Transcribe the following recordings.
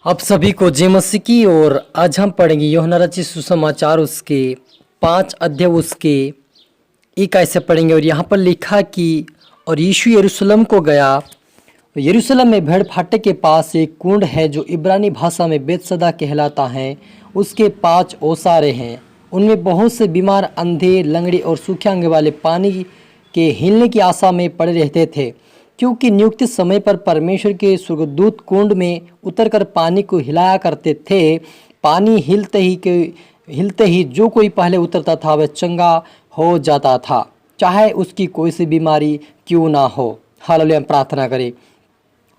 आप सभी को जय मसीह की। और आज हम पढ़ेंगे यूहन्ना रचित सुसमाचार उसके 5 अध्याय उसके 1 ऐसे पढ़ेंगे। और यहाँ पर लिखा कि और यीशु यरूशलेम को गया। यरूशलेम में भेड़ फाटे के पास एक कुंड है जो इब्रानी भाषा में बेतसदा कहलाता है। उसके 5 ओसारे हैं, उनमें बहुत से बीमार, अंधे, लंगड़े और सूखे अंग वाले पानी के हिलने की आशा में पड़े रहते थे, क्योंकि नियुक्त समय पर परमेश्वर के स्वर्गदूत कुंड में उतरकर पानी को हिलाया करते थे। पानी हिलते ही जो कोई पहले उतरता था वह चंगा हो जाता था, चाहे उसकी कोई सी बीमारी क्यों ना हो। हालेलुया। प्रार्थना करें।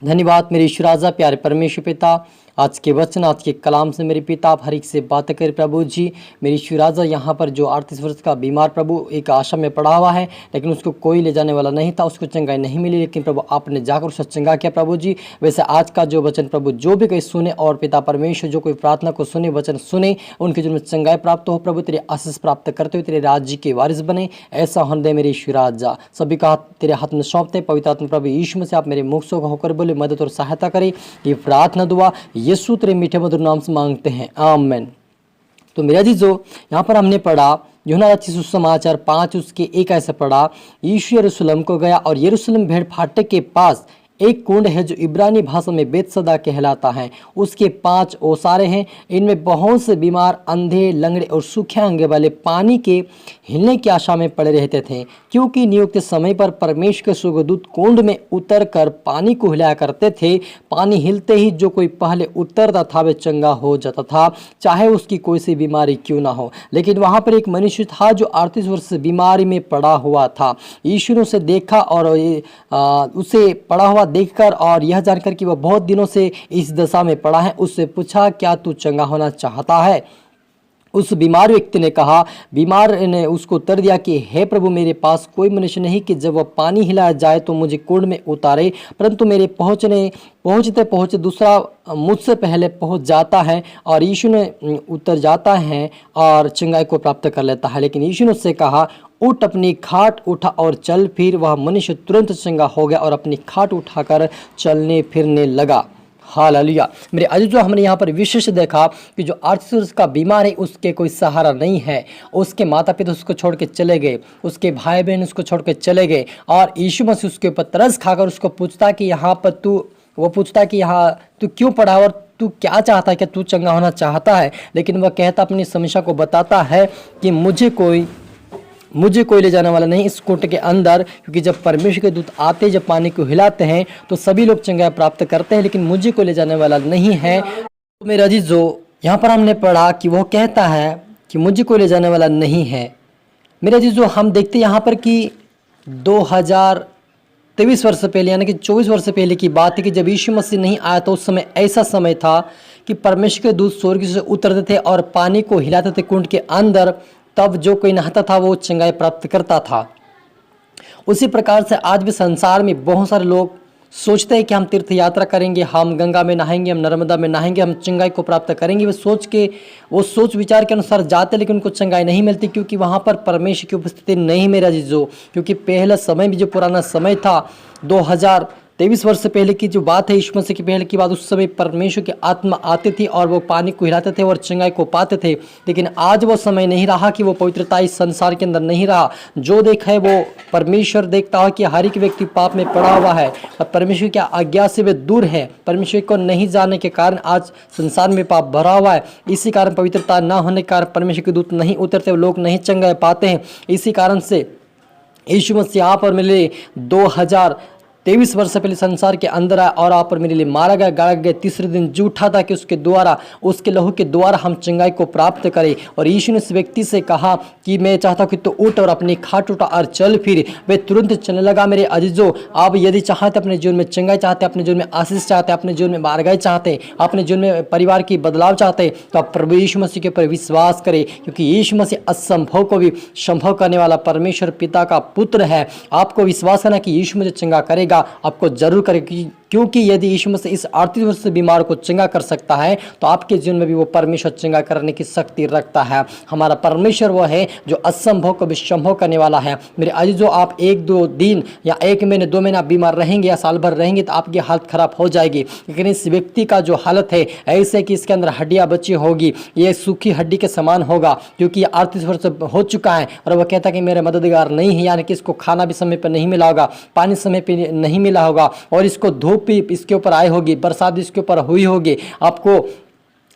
धन्यवाद मेरे ईश्वर राजा, प्यारे परमेश्वर पिता, आज के वचन, आज के कलाम से मेरे पिता आप हर एक से बातें करें प्रभु जी। मेरे ईश्वर राजा, यहाँ पर जो 38 वर्ष का बीमार प्रभु एक आशा में पड़ा हुआ है, लेकिन उसको कोई ले जाने वाला नहीं था, उसको चंगाई नहीं मिली, लेकिन प्रभु आपने जाकर उसे चंगा किया प्रभु जी। वैसे आज का जो वचन प्रभु, जो भी कोई सुने और पिता परमेश्वर जो कोई प्रार्थना को सुने, वचन सुने, उनके जीवन में चंगाई प्राप्त हो प्रभु। तेरे आशीष प्राप्त करते हुए तेरे राज्य के वारिस बने, ऐसा होने दे मेरे ईश्वर राजा। सभी का तेरे हाथ में सौंपते पवित्र आत्मा प्रभु यीशु में से आप मेरे मुख से होकर बोले, मदद और सहायता करें। ये प्रार्थना दुआ यीशु तेरे मीठे मधुर नाम से मांगते हैं, आमीन। तो मेरा जी, जो यहाँ पर हमने पढ़ा यूहन्ना रचित सुसमाचार 5 उसके 1 ऐसे पढ़ा, यीशु यरूशलेम को गया और यरूशलेम भेड़ फाटक के पास एक कुंड है जो इब्रानी भाषा में बेतसदा कहलाता है। उसके 5 ओसारे हैं, इनमें बहुत से बीमार, अंधे, लंगड़े और सूखे अंग वाले पानी के हिलने की आशा में पड़े रहते थे, क्योंकि नियुक्त समय पर परमेश्वर के स्वर्गदूत कुंड में उतर कर पानी को हिलाया करते थे। पानी हिलते ही जो कोई पहले उतरता था वह चंगा हो जाता था, चाहे उसकी कोई सी बीमारी क्यों ना हो। लेकिन वहाँ पर एक मनुष्य था जो 38 वर्ष से बीमारी में पड़ा हुआ था। यीशु ने उसे देखा और उसे पड़ा हुआ देखकर और यह जानकर कि वह बहुत दिनों से इस दशा में पड़ा है, उससे पूछा, क्या तू चंगा होना चाहता है? उस बीमार व्यक्ति ने कहा, बीमार ने उसको उत्तर दिया कि हे प्रभु, मेरे पास कोई मनुष्य नहीं कि जब वह पानी हिलाया जाए तो मुझे कुंड में उतारे, परंतु मेरे पहुँचते पहुँचते दूसरा मुझसे पहले पहुँच जाता है। और यीशु ने उतर जाता है और चंगाई को प्राप्त कर लेता है। लेकिन यीशु ने उससे कहा, उठ, अपनी खाट उठा और चल। फिर वह मनुष्य तुरंत चंगा हो गया और अपनी खाट उठाकर चलने फिरने लगा। हालेलुया। मेरे आज जो हमने यहाँ पर विशेष देखा कि जो 38 वर्ष का बीमार है, उसके कोई सहारा नहीं है। उसके माता पिता उसको छोड़ के चले गए, उसके भाई बहन उसको छोड़ के चले गए, और यीशु मसीह उसके ऊपर तरस खाकर उसको पूछता कि यहाँ पर वो पूछता कि यहाँ तू क्यों पड़ा और तू क्या चाहता है, कि तू चंगा होना चाहता है? लेकिन वह कहता, अपनी समस्या को बताता है कि मुझे कोई ले जाने वाला नहीं इस कुंड के अंदर, क्योंकि जब परमेश्वर के दूत आते, जब पानी को हिलाते हैं तो सभी लोग चंगाई प्राप्त करते हैं, लेकिन मुझे कोई ले जाने वाला नहीं है। तो मेरा अजीज, जो यहाँ पर हमने पढ़ा कि वो कहता है कि मुझे कोई ले जाने वाला नहीं है। मेरा अजीज, जो हम देखते हैं यहाँ पर कि 2023 वर्ष पहले, यानी कि 24 वर्ष पहले की बात है कि जब यीशु मसीह नहीं आया तो उस समय ऐसा समय था कि परमेश्वर के दूत स्वर्ग से उतरते थे और पानी को हिलाते थे कुंड के अंदर, तब जो कोई नहाता था वो चंगाई प्राप्त करता था। उसी प्रकार से आज भी संसार में बहुत सारे लोग सोचते हैं कि हम तीर्थ यात्रा करेंगे, हम गंगा में नहाएंगे, हम नर्मदा में नहाएंगे, हम चंगाई को प्राप्त करेंगे। वो सोच विचार के अनुसार जाते, लेकिन उनको चंगाई नहीं मिलती, क्योंकि वहाँ पर परमेश्वर की उपस्थिति नहीं। मेरा जीजो, क्योंकि पहला समय भी जो पुराना समय था, 2023 वर्ष पहले की जो बात है, यीशु मसीह की पहले की बात, उस समय परमेश्वर की आत्मा आती थी और वो पानी को हिलाते थे और चंगाई को पाते थे। लेकिन आज वो समय नहीं रहा कि वो पवित्रता इस संसार के अंदर नहीं रहा। जो देखा है वो परमेश्वर देखता है कि हर एक व्यक्ति पाप में पड़ा हुआ है और परमेश्वर की आज्ञा से वे दूर है। परमेश्वर को नहीं जानने के कारण आज संसार में पाप भरा हुआ है। इसी कारण पवित्रता न होने के कारण परमेश्वर के दूत नहीं उतरते, लोग नहीं चंगाई पाते हैं। इसी कारण से यीशु मसीह यहाँ पर मिले 2023 वर्ष पहले संसार के अंदर आया और आप पर मेरे लिए मारा गया, गाड़ा गया, तीसरे दिन जी उठा था कि उसके लहू के द्वारा हम चंगाई को प्राप्त करें। और यीशु ने उस व्यक्ति से कहा कि मैं चाहता हूँ कि तू उठ और अपनी खाट उठा और चल फिर। वे तुरंत चलने लगा। मेरे अजीजों, आप यदि चाहते अपने जीवन में चंगाई चाहते, अपने जीवन में आशीष चाहते, अपने जीवन में मार्गाई चाहते, अपने जीवन में परिवार की बदलाव चाहते, तो आप प्रभु यीशु मसीह के ऊपर विश्वास करें, क्योंकि यीशु मसीह असंभव को भी संभव करने वाला परमेश्वर पिता का पुत्र है। आपको विश्वास करना कि यीशु मुझे चंगा करेगा, आपको जरूर करेगा, क्योंकि यदि यीशु मसीह इस 38 वर्ष से बीमार को चंगा कर सकता है तो आपके जीवन में भी वो परमेश्वर चंगा करने की शक्ति रखता है। हमारा परमेश्वर वो है जो असंभव को भी संभव करने वाला है। मेरे आज जो आप 1-2 दिन या 1 महीने 2 महीना बीमार रहेंगे या साल भर रहेंगे तो आपकी हालत खराब हो जाएगी, लेकिन इस व्यक्ति का जो हालत है ऐसे कि इसके अंदर हड्डियां बची होगी, ये सूखी हड्डी के समान होगा, क्योंकि ये 38 वर्ष हो चुका है और वह कहता है कि मेरे मददगार नहीं है, यानी कि इसको खाना भी समय पर नहीं मिला होगा, पानी समय पर नहीं मिला होगा और इसको धूप भी इसके ऊपर आई होगी, बरसात भी इसके ऊपर हुई होगी। आपको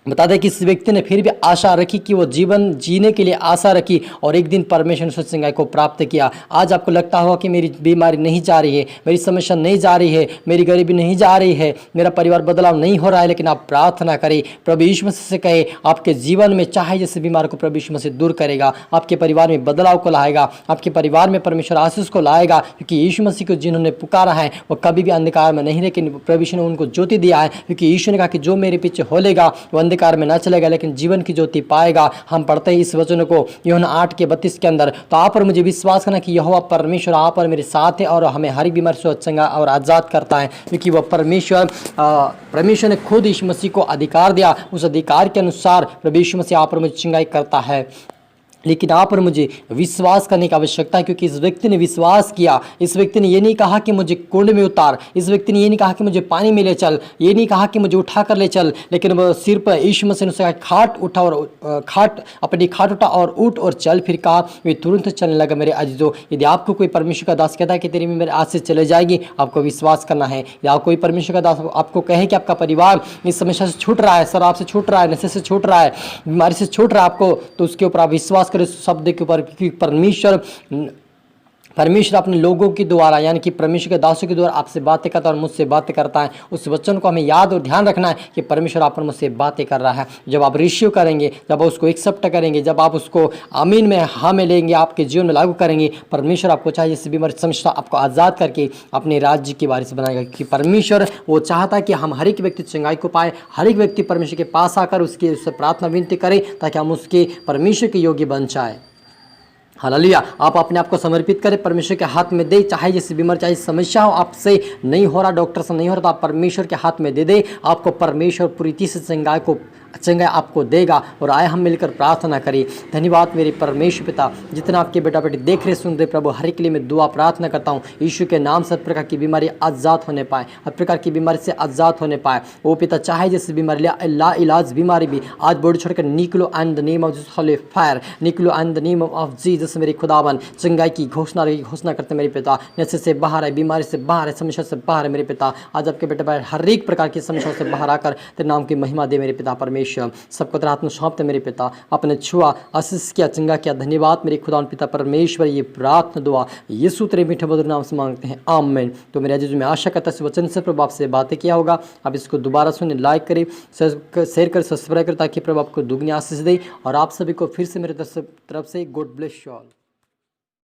बता दें कि इस व्यक्ति ने फिर भी आशा रखी कि वो जीवन जीने के लिए आशा रखी और एक दिन परमेश्वर से चंगाई को प्राप्त किया। आज आपको लगता होगा कि मेरी बीमारी नहीं जा रही है, मेरी समस्या नहीं जा रही है, मेरी गरीबी नहीं जा रही है, मेरा परिवार बदलाव नहीं हो रहा है, लेकिन आप प्रार्थना करें, प्रभु यीशु मसीह से कहे आपके जीवन में चाहे जैसे बीमार को प्रभु यीशु मसीह दूर करेगा, आपके परिवार में बदलाव को लाएगा, आपके परिवार में परमेश्वर आशीष को लाएगा, क्योंकि यीशु मसीह को जिन्होंने पुकारा है वो कभी भी अंधकार में नहीं, लेकिन प्रभु यीशु ने उनको ज्योति दिया है, क्योंकि यीशु ने कहा कि जो मेरे पीछे होलेगा वो अंधकार में न चलेगा लेकिन जीवन की ज्योति पाएगा। हम पढ़ते हैं इस वचन को यूहन्ना 8:32 के अंदर, तो आप पर मुझे विश्वास करना कि यहोवा परमेश्वर आप पर मेरे साथ है और हमें हर एक बीमारी से चंगा और आज़ाद करता है, क्योंकि वह परमेश्वर ने खुद यीशु मसीह को अधिकार दिया, उस अधिकार के अनुसार प्रभु यीशु मसीह आप पर मुझे चंगाई करता है। लेकिन आप पर मुझे विश्वास करने की आवश्यकता है, क्योंकि इस व्यक्ति ने विश्वास किया। इस व्यक्ति ने ये नहीं कहा कि मुझे कुंड में उतार, इस व्यक्ति ने ये नहीं कहा कि मुझे पानी में ले चल, ये नहीं कहा कि मुझे उठा कर ले चल, लेकिन वह सिर पर यीशु मसीह ने कहा खाट उठा और अपनी खाट उठा और उठ और चल, फिर कहा वे तुरंत चलने लगा। मेरे अजीजों, यदि आपको कोई परमेश्वर का दास कहता है कि तेरी मेरे आज से चले जाएगी, आपको विश्वास करना है। या कोई परमेश्वर का दास आपको कहे कि आपका परिवार इस समस्या से छूट रहा है, शराब से छूट रहा है, नशे से छूट रहा है, बीमारी से छूट रहा है आपको, तो उसके ऊपर आप विश्वास करें शब्द के ऊपर, क्योंकि परमेश्वर अपने लोगों के द्वारा यानी कि परमेश्वर के दासों के द्वारा आपसे बातें करता है और मुझसे बातें करता है। उस वचन को हमें याद और ध्यान रखना है कि परमेश्वर आप मुझसे बातें कर रहा है। जब आप रिसीव करेंगे, जब आप उसको एक्सेप्ट करेंगे, जब आप उसको आमीन में हाँ में लेंगे, आपके जीवन में लागू करेंगे, परमेश्वर आपको चाहिए इस बीमारी समस्या आपको आज़ाद करके अपने राज्य की वारिस बनाएगा, क्योंकि परमेश्वर वो चाहता है कि हम हर एक व्यक्ति चंगाई को पाए, हर एक व्यक्ति परमेश्वर के पास आकर उससे प्रार्थना विनती करें ताकि हम उसके परमेश्वर के योग्य बन जाए। हालेलुया। आप अपने आप को समर्पित करें, परमेश्वर के हाथ में दे, चाहे जैसी बीमारी चाहे समस्या हो, आपसे नहीं हो रहा, डॉक्टर से नहीं हो रहा, तो आप परमेश्वर के हाथ में दे दे, आपको परमेश्वर प्रीति से चंगाई आपको देगा। और आए हम मिलकर प्रार्थना करें। धन्यवाद मेरे परमेश्वर पिता, जितना आपके बेटा बेटी देख रहे सुन रहे प्रभु, हर एक के लिए मैं दुआ प्रार्थना करता हूँ यीशु के नाम से हर प्रकार की बीमारी आज़ाद होने पाए, हर प्रकार की बीमारी से आज़ाद होने पाए। वो पिता चाहे जैसे बीमारी ला इलाज बीमारी भी आज बॉडी छोड़कर निकलो and the name of Jesus, holy fire निकलो and the name of Jesus. मेरे खुदावन चंगाई की घोषणा करते मेरे पिता, नशे से बाहर है, बीमारी से बाहर है, समस्या से बाहर है मेरे पिता। आज आपके बेटे बेटे हर एक प्रकार की समस्याओं से बाहर आकर तेरे नाम की महिमा दे मेरे पिता परमेश्वर। सबको तेरे हाथ में सौंपते मेरे पिता, अपने छुआ आशीष किया चंगा किया। धन्यवाद मेरे खुदा पिता परमेश्वर। ये प्रार्थना दुआ यीशु तेरे मीठे मधुर नाम से मांगते हैं, आमीन। तो मेरे अजीज में आशा करता है वचन से प्रभु आपसे बातें किया होगा। आप इसको दोबारा सुने, लाइक करें, शेयर करें, सब्सक्राइब करें, ताकि प्रभु आपको दुगनी आशीष दे। और आप सभी को फिर से मेरे तरफ से गॉड ब्लेस यू ऑल।